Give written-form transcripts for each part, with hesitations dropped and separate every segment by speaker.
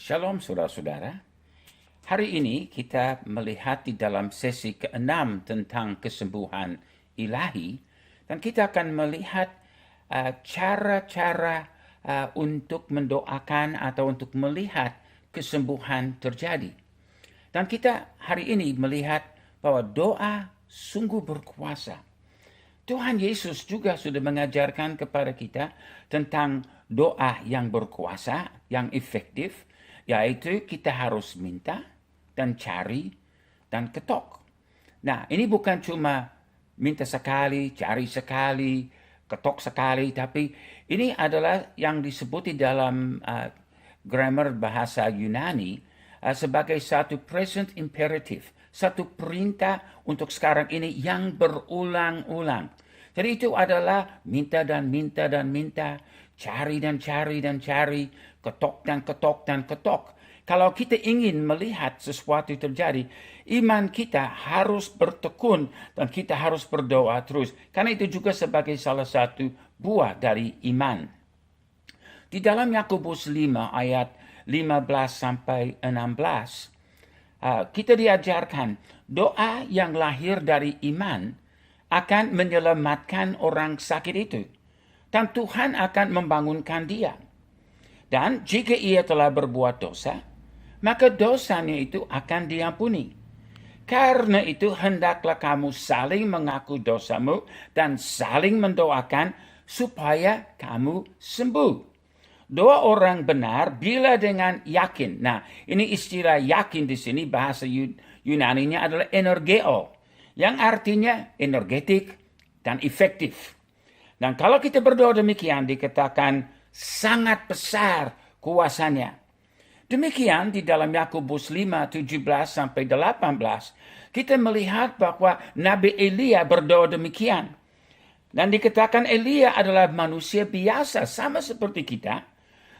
Speaker 1: Shalom saudara-saudara. Hari ini kita melihat di dalam sesi ke-6 tentang kesembuhan ilahi, dan kita akan melihat cara-cara untuk mendoakan atau untuk melihat kesembuhan terjadi. Dan kita hari ini melihat bahwa doa sungguh berkuasa. Tuhan Yesus juga sudah mengajarkan kepada kita tentang doa yang berkuasa, yang efektif, yaitu kita harus minta dan cari dan ketok. Nah, ini bukan cuma minta sekali, cari sekali, ketok sekali, tapi ini adalah yang disebut di dalam grammar bahasa Yunani sebagai satu present imperative, satu perintah untuk sekarang ini yang berulang-ulang. Jadi itu adalah minta dan minta dan minta, cari dan cari dan cari, ketok dan ketok dan ketok. Kalau kita ingin melihat sesuatu terjadi, iman kita harus bertekun dan kita harus berdoa terus. Karena itu juga sebagai salah satu buah dari iman. Di dalam Yakobus 5 ayat 15 sampai 16, kita diajarkan doa yang lahir dari iman akan menyelamatkan orang sakit itu. Dan Tuhan akan membangunkan dia. Dan jika ia telah berbuat dosa, maka dosanya itu akan diampuni. Karena itu hendaklah kamu saling mengaku dosamu dan saling mendoakan supaya kamu sembuh. Doa orang benar bila dengan yakin. Nah, ini istilah yakin di sini bahasa Yunaninya adalah energeo, yang artinya energetik dan efektif. Dan kalau kita berdoa demikian dikatakan sangat besar kuasanya. Demikian di dalam Yakobus 5, 17 sampai 18, kita melihat bahwa Nabi Elia berdoa demikian. Dan dikatakan Elia adalah manusia biasa sama seperti kita.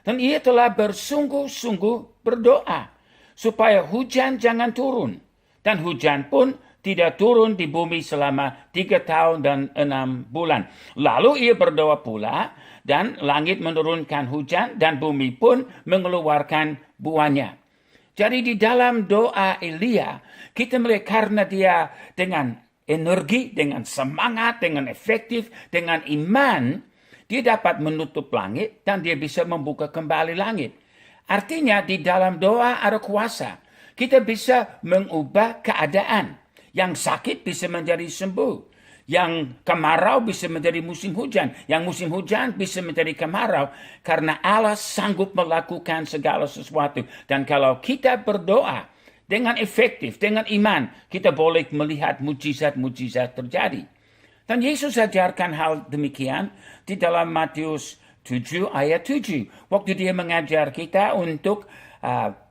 Speaker 1: Dan ia telah bersungguh-sungguh berdoa supaya hujan jangan turun. Dan hujan pun tidak turun di bumi selama 3 tahun dan 6 bulan. Lalu ia berdoa pula, dan langit menurunkan hujan, dan bumi pun mengeluarkan buahnya. Jadi di dalam doa Elia, kita melihat karena dia dengan energi, dengan semangat, dengan efektif, dengan iman, dia dapat menutup langit, dan dia bisa membuka kembali langit. Artinya di dalam doa ada kuasa. Kita bisa mengubah keadaan. Yang sakit bisa menjadi sembuh. Yang kemarau bisa menjadi musim hujan. Yang musim hujan bisa menjadi kemarau. Karena Allah sanggup melakukan segala sesuatu. Dan kalau kita berdoa dengan efektif, dengan iman, kita boleh melihat mujizat-mujizat terjadi. Dan Yesus ajarkan hal demikian di dalam Matius 7 ayat 7. Waktu dia mengajar kita untuk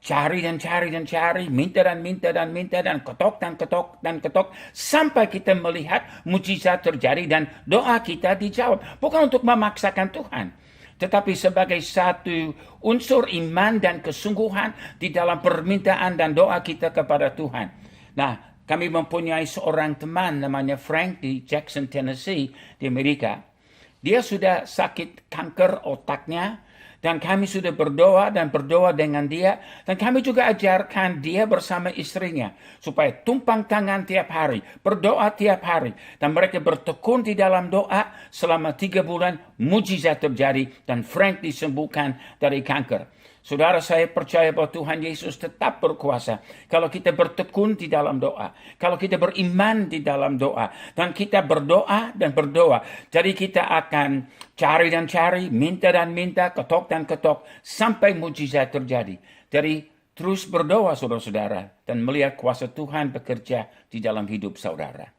Speaker 1: cari dan cari dan cari, minta dan minta dan minta, dan ketok dan ketok dan ketok, sampai kita melihat mujizat terjadi dan doa kita dijawab. Bukan untuk memaksakan Tuhan, tetapi sebagai satu unsur iman dan kesungguhan di dalam permintaan dan doa kita kepada Tuhan. Nah, kami mempunyai seorang teman namanya Frank di Jackson, Tennessee, di Amerika. Dia sudah sakit kanker otaknya, dan kami sudah berdoa dan berdoa dengan dia. Dan kami juga ajarkan dia bersama istrinya supaya tumpang tangan tiap hari, berdoa tiap hari. Dan mereka bertekun di dalam doa selama 3 bulan, mujizat terjadi dan Frank disembuhkan dari kanker. Saudara, saya percaya bahwa Tuhan Yesus tetap berkuasa kalau kita bertekun di dalam doa, kalau kita beriman di dalam doa, dan kita berdoa dan berdoa. Jadi kita akan cari dan cari, minta dan minta, ketok dan ketok, sampai mujizat terjadi. Jadi terus berdoa saudara-saudara, dan melihat kuasa Tuhan bekerja di dalam hidup saudara.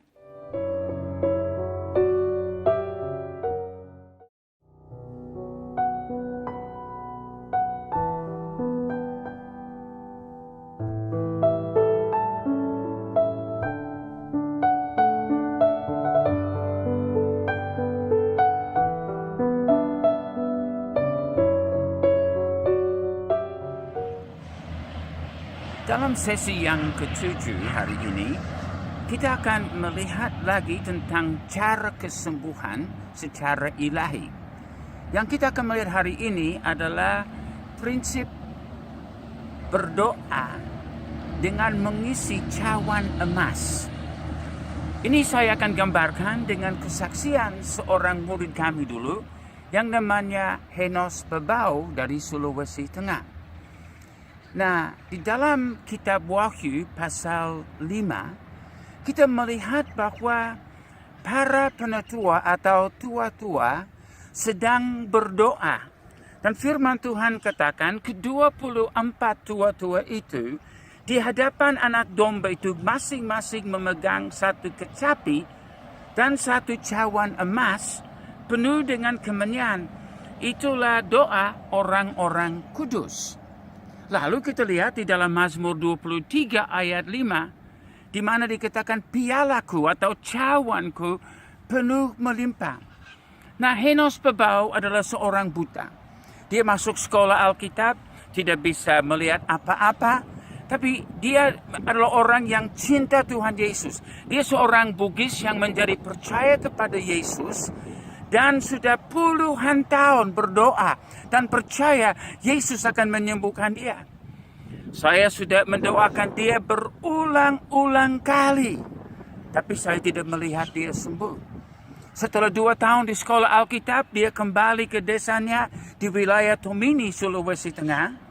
Speaker 1: Dalam sesi yang ke-7 hari ini, kita akan melihat lagi tentang cara kesembuhan secara ilahi. Yang kita akan melihat hari ini adalah prinsip berdoa dengan mengisi cawan emas. Ini saya akan gambarkan dengan kesaksian seorang murid kami dulu yang namanya Henos Bebau dari Sulawesi Tengah. Nah, di dalam kitab Wahyu pasal 5, kita melihat bahwa para penatua atau tua-tua sedang berdoa. Dan firman Tuhan katakan ke-24 tua-tua itu di hadapan anak domba itu masing-masing memegang satu kecapi dan satu cawan emas penuh dengan kemenyan. Itulah doa orang-orang kudus. Lalu kita lihat di dalam Mazmur 23 ayat 5, di mana dikatakan pialaku atau cawanku penuh melimpah. Nah, Henos Bebau adalah seorang buta. Dia masuk sekolah Alkitab, tidak bisa melihat apa-apa, tapi dia adalah orang yang cinta Tuhan Yesus. Dia seorang Bugis yang menjadi percaya kepada Yesus dan sudah puluhan tahun berdoa dan percaya Yesus akan menyembuhkan dia. Saya sudah mendoakan dia berulang-ulang kali, tapi saya tidak melihat dia sembuh. Setelah 2 tahun di sekolah Alkitab, dia kembali ke desanya di wilayah Tomini, Sulawesi Tengah.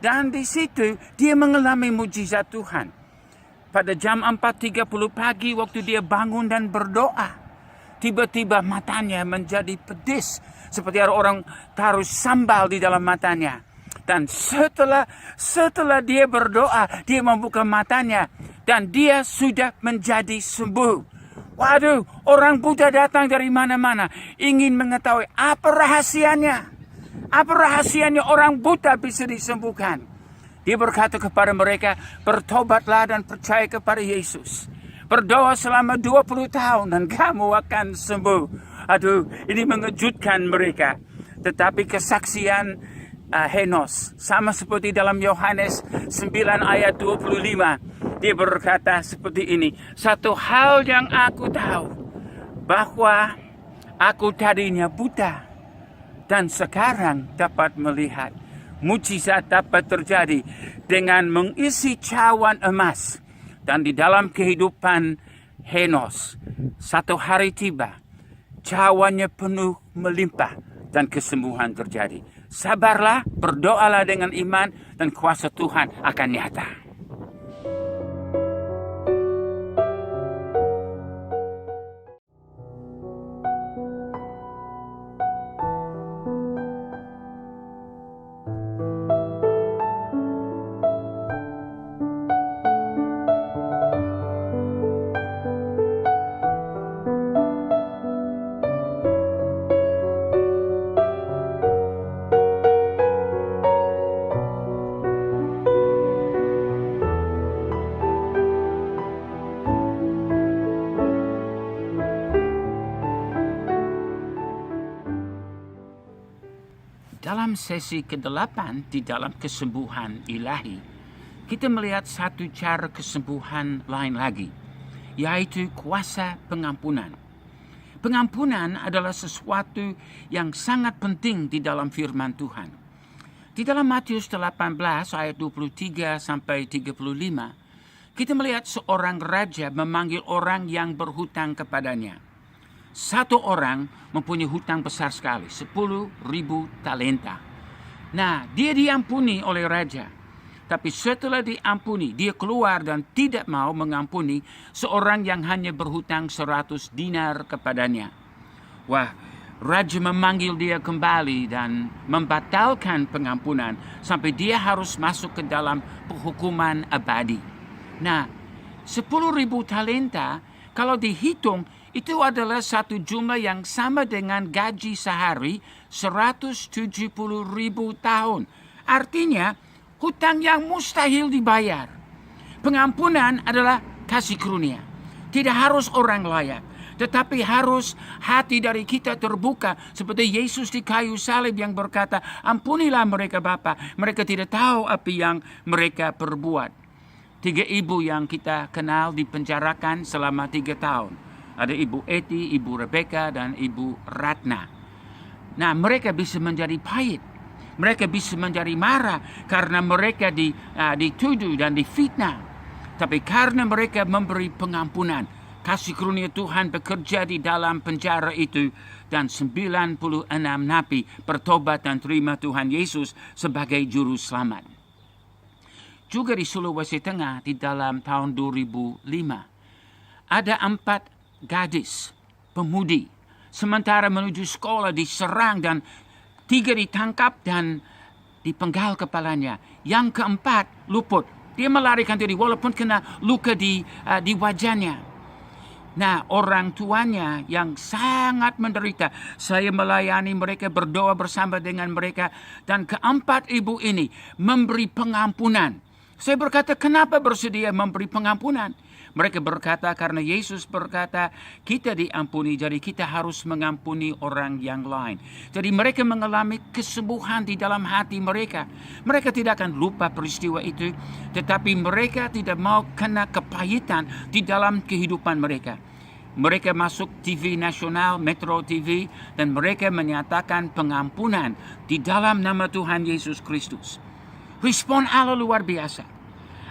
Speaker 1: Dan di situ dia mengalami mujizat Tuhan. Pada jam 4.30 pagi waktu dia bangun dan berdoa, tiba-tiba matanya menjadi pedis. Seperti ada orang taruh sambal di dalam matanya. Dan setelah dia berdoa, dia membuka matanya. Dan dia sudah menjadi sembuh. Waduh, orang buta datang dari mana-mana. Ingin mengetahui apa rahasianya. Apa rahasianya orang buta bisa disembuhkan. Dia berkata kepada mereka, bertobatlah dan percaya kepada Yesus. Berdoa selama 20 tahun dan kamu akan sembuh. Aduh, ini mengejutkan mereka. Tetapi kesaksian Henos, sama seperti dalam Yohanes 9 ayat 25. Dia berkata seperti ini, satu hal yang aku tahu, bahwa aku tadinya buta dan sekarang dapat melihat. Mujizat dapat terjadi dengan mengisi cawan emas. Dan di dalam kehidupan Henos, satu hari tiba, cawannya penuh melimpah dan kesembuhan terjadi. Sabarlah, berdoalah dengan iman dan kuasa Tuhan akan nyata. Dalam sesi ke-8 di dalam kesembuhan ilahi, kita melihat satu cara kesembuhan lain lagi, yaitu kuasa pengampunan. Pengampunan adalah sesuatu yang sangat penting di dalam firman Tuhan. Di dalam Matius 18 ayat 23 sampai 35, kita melihat seorang raja memanggil orang yang berhutang kepadanya. Satu orang mempunyai hutang besar sekali, 10.000 talenta. Nah, dia diampuni oleh raja. Tapi setelah diampuni, dia keluar dan tidak mau mengampuni seorang yang hanya berhutang 100 dinar kepadanya. Wah, raja memanggil dia kembali dan membatalkan pengampunan sampai dia harus masuk ke dalam penghukuman abadi. Nah, 10.000 talenta kalau dihitung itu adalah satu jumlah yang sama dengan gaji sehari 170.000 tahun. Artinya, hutang yang mustahil dibayar. Pengampunan adalah kasih karunia. Tidak harus orang layak, tetapi harus hati dari kita terbuka. Seperti Yesus di kayu salib yang berkata, ampunilah mereka Bapa, mereka tidak tahu apa yang mereka perbuat. 3 ibu yang kita kenal dipenjarakan selama 3 tahun. Ada Ibu Eti, Ibu Rebecca, dan Ibu Ratna. Nah, mereka bisa menjadi pahit. Mereka bisa menjadi marah karena mereka dituduh dan difitnah. Tapi karena mereka memberi pengampunan, kasih karunia Tuhan bekerja di dalam penjara itu, dan 96 napi bertobat dan terima Tuhan Yesus sebagai juru selamat. Juga di Sulawesi Tengah di dalam tahun 2005, ada 4 gadis pemudi sementara menuju sekolah diserang dan 3 ditangkap dan dipenggal kepalanya. Yang keempat luput. Dia melarikan diri walaupun kena luka di wajahnya. Nah, orang tuanya yang sangat menderita, saya melayani mereka, berdoa bersama dengan mereka, dan keempat ibu ini memberi pengampunan. Saya berkata, kenapa bersedia memberi pengampunan? Mereka berkata, karena Yesus berkata, kita diampuni, jadi kita harus mengampuni orang yang lain. Jadi mereka mengalami kesembuhan di dalam hati mereka. Mereka tidak akan lupa peristiwa itu, tetapi mereka tidak mau kena kepahitan di dalam kehidupan mereka. Mereka masuk TV nasional, Metro TV, dan mereka menyatakan pengampunan di dalam nama Tuhan Yesus Kristus. Respon Allah luar biasa.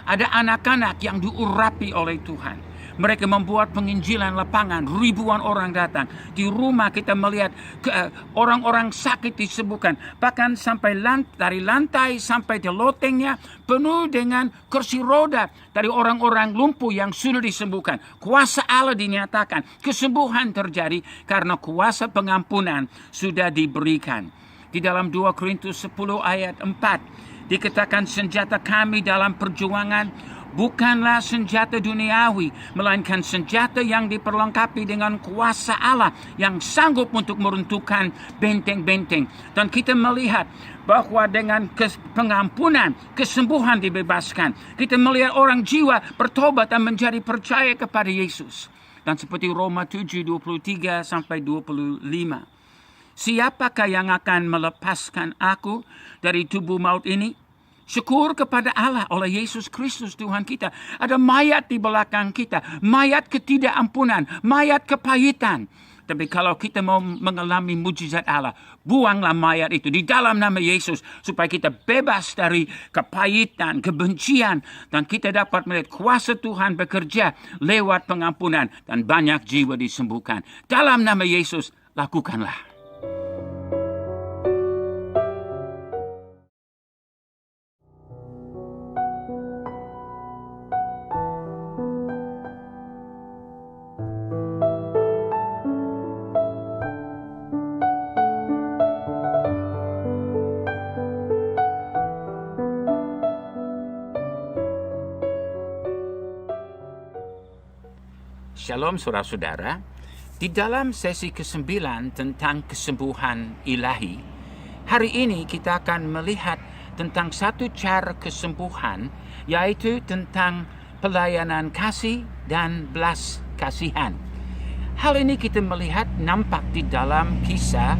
Speaker 1: Ada anak-anak yang diurapi oleh Tuhan. Mereka membuat penginjilan lapangan, ribuan orang datang. Di rumah kita melihat orang-orang sakit disembuhkan. Bahkan sampai dari lantai sampai di lotengnya penuh dengan kursi roda dari orang-orang lumpuh yang sudah disembuhkan. Kuasa Allah dinyatakan. Kesembuhan terjadi karena kuasa pengampunan sudah diberikan. Di dalam 2 Korintus 10 ayat 4. Dikatakan senjata kami dalam perjuangan bukanlah senjata duniawi, melainkan senjata yang diperlengkapi dengan kuasa Allah yang sanggup untuk meruntuhkan benteng-benteng. Dan kita melihat bahwa dengan pengampunan, kesembuhan dibebaskan. Kita melihat orang jiwa bertobat dan menjadi percaya kepada Yesus. Dan seperti Roma 7:23 sampai 25. Siapakah yang akan melepaskan aku dari tubuh maut ini? Syukur kepada Allah oleh Yesus Kristus Tuhan kita. Ada mayat di belakang kita. Mayat ketidakampunan. Mayat kepahitan. Tapi kalau kita mau mengalami mujizat Allah, buanglah mayat itu di dalam nama Yesus. Supaya kita bebas dari kepahitan, kebencian. Dan kita dapat melihat kuasa Tuhan bekerja lewat pengampunan. Dan banyak jiwa disembuhkan. Dalam nama Yesus, lakukanlah. Shalom saudara-saudara. Di dalam sesi ke-9 tentang kesembuhan ilahi, hari ini kita akan melihat tentang satu cara kesembuhan, yaitu tentang pelayanan kasih dan belas kasihan. Hal ini kita melihat nampak di dalam kisah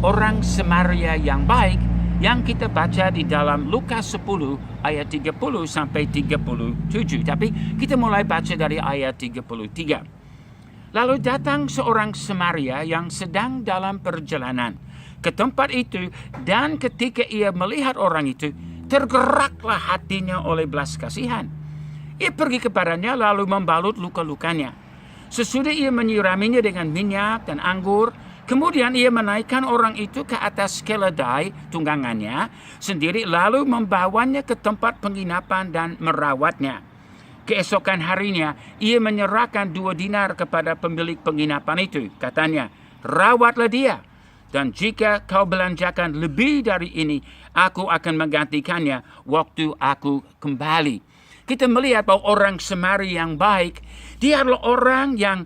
Speaker 1: orang Samaria yang baik yang kita baca di dalam Lukas 10 ayat 30 sampai 37. Tapi kita mulai baca dari ayat 33. Lalu datang seorang Samaria yang sedang dalam perjalanan ke tempat itu, dan ketika ia melihat orang itu, tergeraklah hatinya oleh belas kasihan. Ia pergi kepadanya lalu membalut luka-lukanya. Sesudah ia menyiraminya dengan minyak dan anggur, kemudian ia menaikkan orang itu ke atas keledai tunggangannya sendiri, lalu membawanya ke tempat penginapan dan merawatnya. Keesokan harinya, ia menyerahkan 2 dinar kepada pemilik penginapan itu. Katanya, rawatlah dia, dan jika kau belanjakan lebih dari ini, aku akan menggantikannya waktu aku kembali. Kita melihat bahwa orang Samaria yang baik, dia adalah orang yang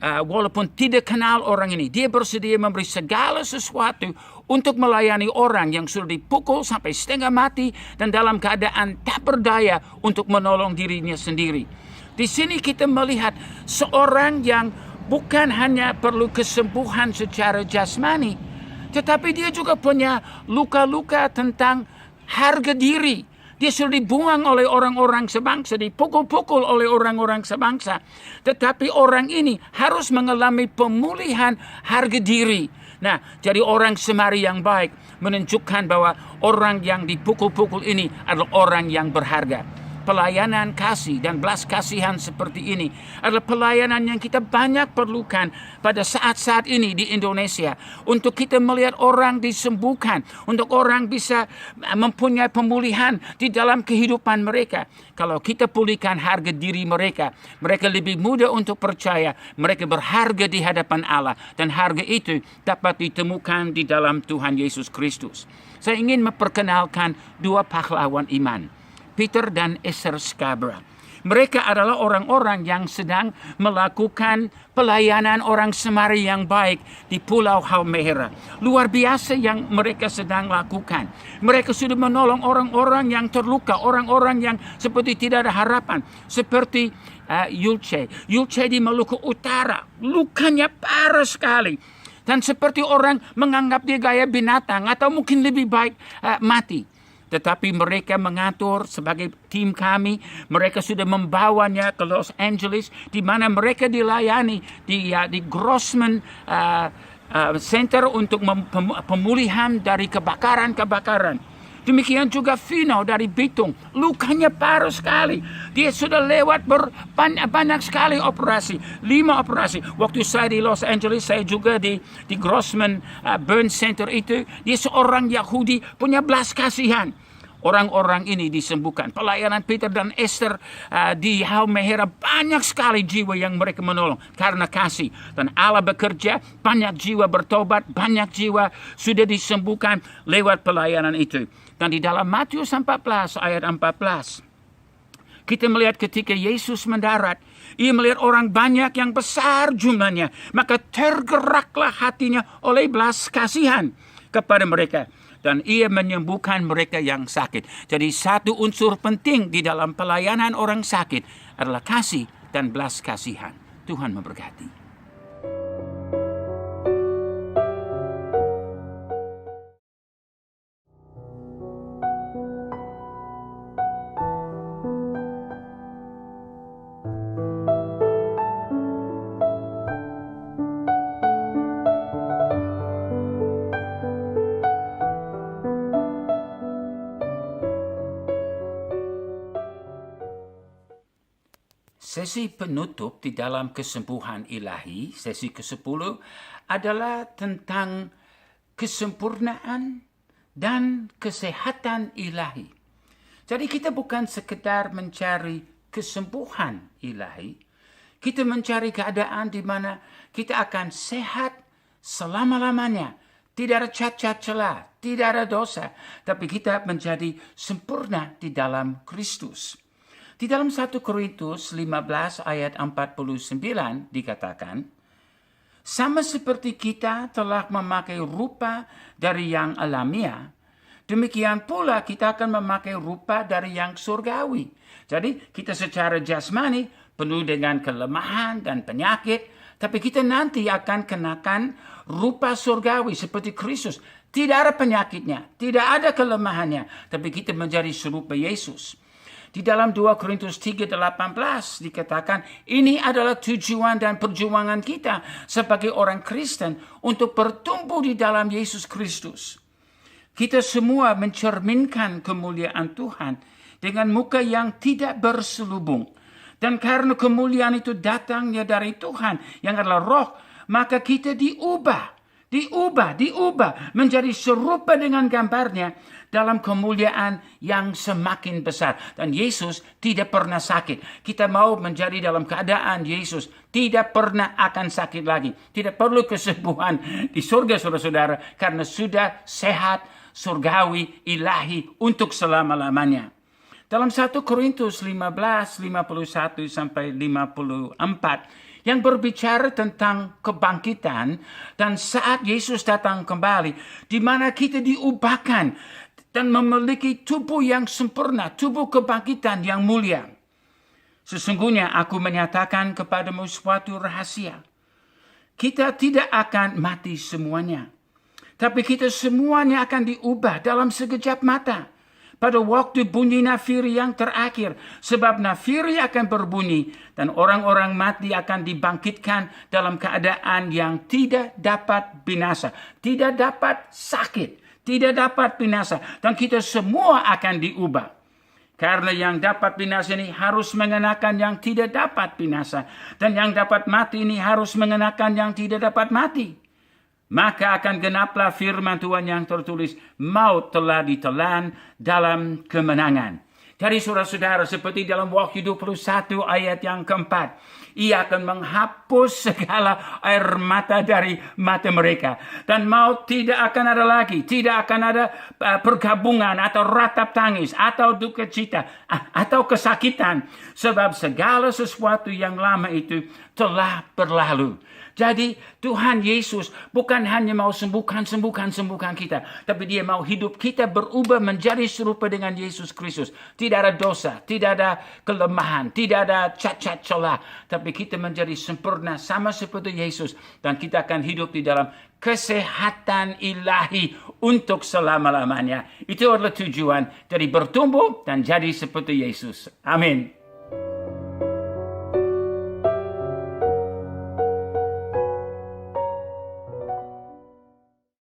Speaker 1: walaupun tidak kenal orang ini, dia bersedia memberi segala sesuatu untuk melayani orang yang sudah dipukul sampai setengah mati dan dalam keadaan tak berdaya untuk menolong dirinya sendiri. Di sini kita melihat seorang yang bukan hanya perlu kesembuhan secara jasmani, tetapi dia juga punya luka-luka tentang harga diri Dia sudah dibuang oleh orang-orang sebangsa, dipukul-pukul oleh orang-orang sebangsa. Tetapi orang ini harus mengalami pemulihan harga diri. Nah, jadi orang Semari yang baik menunjukkan bahwa orang yang dipukul-pukul ini adalah orang yang berharga. Pelayanan kasih dan belas kasihan seperti ini adalah pelayanan yang kita banyak perlukan pada saat-saat ini di Indonesia. Untuk kita melihat orang disembuhkan, untuk orang bisa mempunyai pemulihan di dalam kehidupan mereka. Kalau kita pulihkan harga diri mereka, mereka lebih mudah untuk percaya mereka berharga di hadapan Allah. Dan harga itu dapat ditemukan di dalam Tuhan Yesus Kristus. Saya ingin memperkenalkan dua pahlawan iman, Peter dan Esther Scarborough. Mereka adalah orang-orang yang sedang melakukan pelayanan orang Semari yang baik di Pulau Halmahera. Luar biasa yang mereka sedang lakukan. Mereka sudah menolong orang-orang yang terluka, orang-orang yang seperti tidak ada harapan. Seperti Yulce di Maluku Utara. Lukanya parah sekali. Dan seperti orang menganggap dia gaya binatang atau mungkin lebih baik mati. Tetapi mereka mengatur sebagai tim kami. Mereka sudah membawanya ke Los Angeles, di mana mereka dilayani di Grossman Center untuk pemulihan dari kebakaran. Demikian juga Vino dari Bitung. Lukanya parah sekali. Dia sudah lewat banyak sekali operasi. 5 operasi. Waktu saya di Los Angeles, saya juga di Grossman Burn Center itu. Dia seorang Yahudi punya belas kasihan. Orang-orang ini disembuhkan. Pelayanan Peter dan Esther di Halmahera, banyak sekali jiwa yang mereka menolong karena kasih. Dan Allah bekerja, banyak jiwa bertobat, banyak jiwa sudah disembuhkan lewat pelayanan itu. Dan di dalam Matius 14 ayat 14, kita melihat ketika Yesus mendarat, ia melihat orang banyak yang besar jumlahnya, maka tergeraklah hatinya oleh belas kasihan kepada mereka. Dan ia menyembuhkan mereka yang sakit. Jadi satu unsur penting di dalam pelayanan orang sakit adalah kasih dan belas kasihan. Tuhan memberkati. Sesi penutup di dalam kesembuhan ilahi, sesi ke-10, adalah tentang kesempurnaan dan kesehatan ilahi. Jadi kita bukan sekedar mencari kesembuhan ilahi, kita mencari keadaan di mana kita akan sehat selama-lamanya. Tidak ada cacat celah, tidak ada dosa, tapi kita menjadi sempurna di dalam Kristus. Di dalam 1 Korintus 15 ayat 49 dikatakan, sama seperti kita telah memakai rupa dari yang alamiah, demikian pula kita akan memakai rupa dari yang surgawi. Jadi kita secara jasmani penuh dengan kelemahan dan penyakit, tapi kita nanti akan kenakan rupa surgawi seperti Kristus. Tidak ada penyakitnya, tidak ada kelemahannya, tapi kita menjadi serupa Yesus. Di dalam 2 Korintus 3:18 dikatakan, ini adalah tujuan dan perjuangan kita sebagai orang Kristen untuk bertumbuh di dalam Yesus Kristus. Kita semua mencerminkan kemuliaan Tuhan dengan muka yang tidak berselubung. Dan karena kemuliaan itu datangnya dari Tuhan yang adalah Roh, maka kita diubah menjadi serupa dengan gambarnya dalam kemuliaan yang semakin besar. Dan Yesus tidak pernah sakit. Kita mau menjadi dalam keadaan Yesus tidak pernah akan sakit lagi. Tidak perlu kesembuhan di surga, saudara-saudara, karena sudah sehat, surgawi, ilahi untuk selama-lamanya. Dalam 1 Korintus 15, 51 sampai 54, yang berbicara tentang kebangkitan dan saat Yesus datang kembali, di mana kita diubahkan dan memiliki tubuh yang sempurna, tubuh kebangkitan yang mulia. Sesungguhnya aku menyatakan kepadamu suatu rahasia. Kita tidak akan mati semuanya, tapi kita semuanya akan diubah dalam sekejap mata. pada waktu bunyi nafiri yang terakhir. Sebab nafiri akan berbunyi dan orang-orang mati akan dibangkitkan dalam keadaan yang tidak dapat binasa, tidak dapat sakit, tidak dapat binasa. Dan kita semua akan diubah. Karena yang dapat binasa ini harus mengenakan yang tidak dapat binasa. Dan yang dapat mati ini harus mengenakan yang tidak dapat mati. Maka akan genaplah firman Tuhan yang tertulis, maut telah ditelan dalam kemenangan. Jadi saudara-saudara, seperti dalam Wahyu 21 ayat yang keempat, ia akan menghapus segala air mata dari mata mereka. Dan maut tidak akan ada lagi. Tidak akan ada pergabungan atau ratap tangis atau duka cita atau kesakitan. Sebab segala sesuatu yang lama itu telah berlalu. Jadi Tuhan Yesus bukan hanya mau sembuhkan kita. Tapi dia mau hidup kita berubah menjadi serupa dengan Yesus Kristus. Tidak ada dosa, tidak ada kelemahan, tidak ada cacat celah. Tapi kita menjadi sempurna sama seperti Yesus. Dan kita akan hidup di dalam kesehatan ilahi untuk selama-lamanya. Itu adalah tujuan dari bertumbuh dan jadi seperti Yesus. Amin.